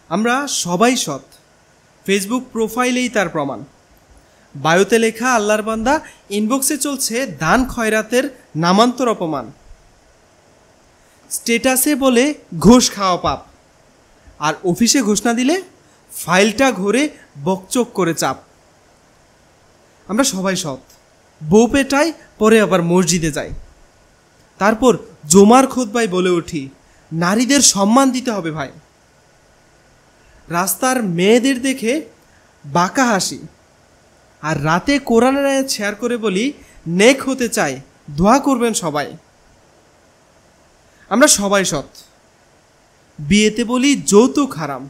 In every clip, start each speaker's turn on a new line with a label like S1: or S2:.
S1: আমরা সবাই সৎ, ফেসবুক প্রোফাইলেই তার প্রমাণ। বায়োতে লেখা আল্লাহর বান্দা, ইনবক্সে চলছে দান খয়রাতের নামান্তর অপমান। স্টেটাসে বলে ঘুষ খাওয়া পাপ, আর অফিসে ঘুষ না দিলে ফাইলটা ঘুরে বকচক করে চাপ। আমরা সবাই সৎ, বউ পেটাই, পরে আবার মসজিদে যাই, তারপর জমার খুতবায় বলে উঠি নারীদের সম্মান দিতে হবে ভাই। রাস্তার মেয়েদের দেখে বাঁকা হাসি, আর রাতে কোরআনের আয়াত শেয়ার করে বলি নেক হতে চাই, দোয়া করবেন সবাই। আমরা সবাই সৎ, বিয়েতে বলি যৌতুক হারাম,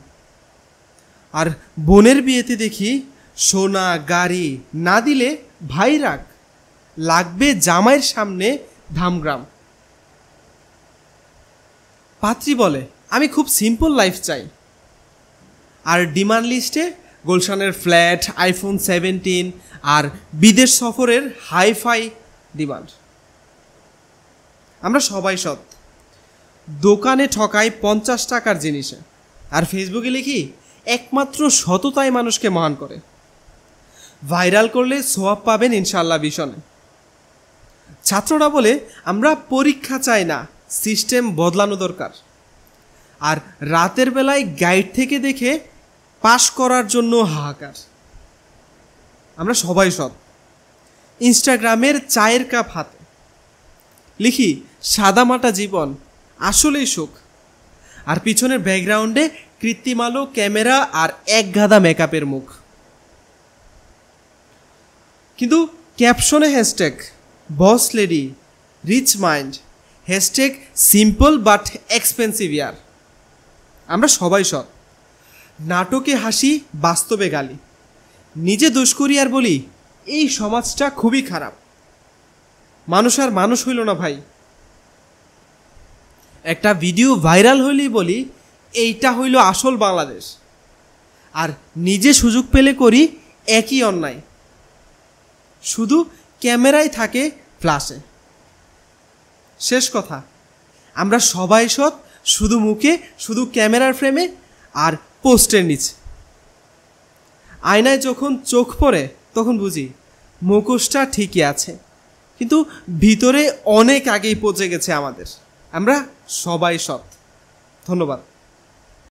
S1: আর বোনের বিয়েতে দেখি সোনা গাড়ি না দিলে ভাই রাগ, লাগবে জামাইয়ের সামনে ধামগ্রাম। পাত্রী বলে আমি খুব সিম্পল লাইফ চাই, আর ডিমান্ড লিস্টে গুলশানের ফ্ল্যাট, আইফোন 17 আর বিদেশ সফরের হাইফাই ডিমান্ড। আমরা সবাই সৎ, দোকানে ঠকাই 50 টাকার জিনিসে, আর ফেসবুকে লিখি একমাত্র সততাই মানুষকে মহান করে। ভাইরাল করলে সোয়াব পাবেন ইনশাল্লাহ ভীষণে। ছাত্ররা বলে আমরা পরীক্ষা চাই না, সিস্টেম বদলানো দরকার, আর রাতের বেলায় গাইড থেকে দেখে পাশ করার জন্য হাহাকার। আমরা সবাই সৎ, ইনস্টাগ্রামের চায়ের কাপ হাতে লিখি সাদামাটা জীবন আসলেই সুখ, আর পিছনের ব্যাকগ্রাউন্ডে কৃত্রিম আলো, ক্যামেরা আর এক গাদা মেকআপের মুখ। কিন্তু ক্যাপশনে hashtag boss lady, rich mind, hashtag simple but expensive ইয়ার। আমরা সবাই সৎ, নাটকে হাসি, বাস্তবে গালি, নিজে দোষ করি আর বলি এই সমাজটা খুবই খারাপ, মানুষ আর মানুষ হইল না ভাই। একটা ভিডিও ভাইরাল হইলেই বলি এইটা হইল আসল বাংলাদেশ, আর নিজে সুযোগ পেলে করি একই অন্যায়, শুধু ক্যামেরায় থাকে ফ্ল্যাশে। শেষ কথা, আমরা সবাই সৎ, শুধু মুখে, শুধু ক্যামেরার ফ্রেমে আর পোস্টের নিচে। আয়নায় যখন চোখ পড়ে তখন বুঝি মুখোশটা ঠিকই আছে, কিন্তু ভিতরে অনেক আগেই পচে গেছে আমাদের। আমরা সবাই সৎ। ধন্যবাদ।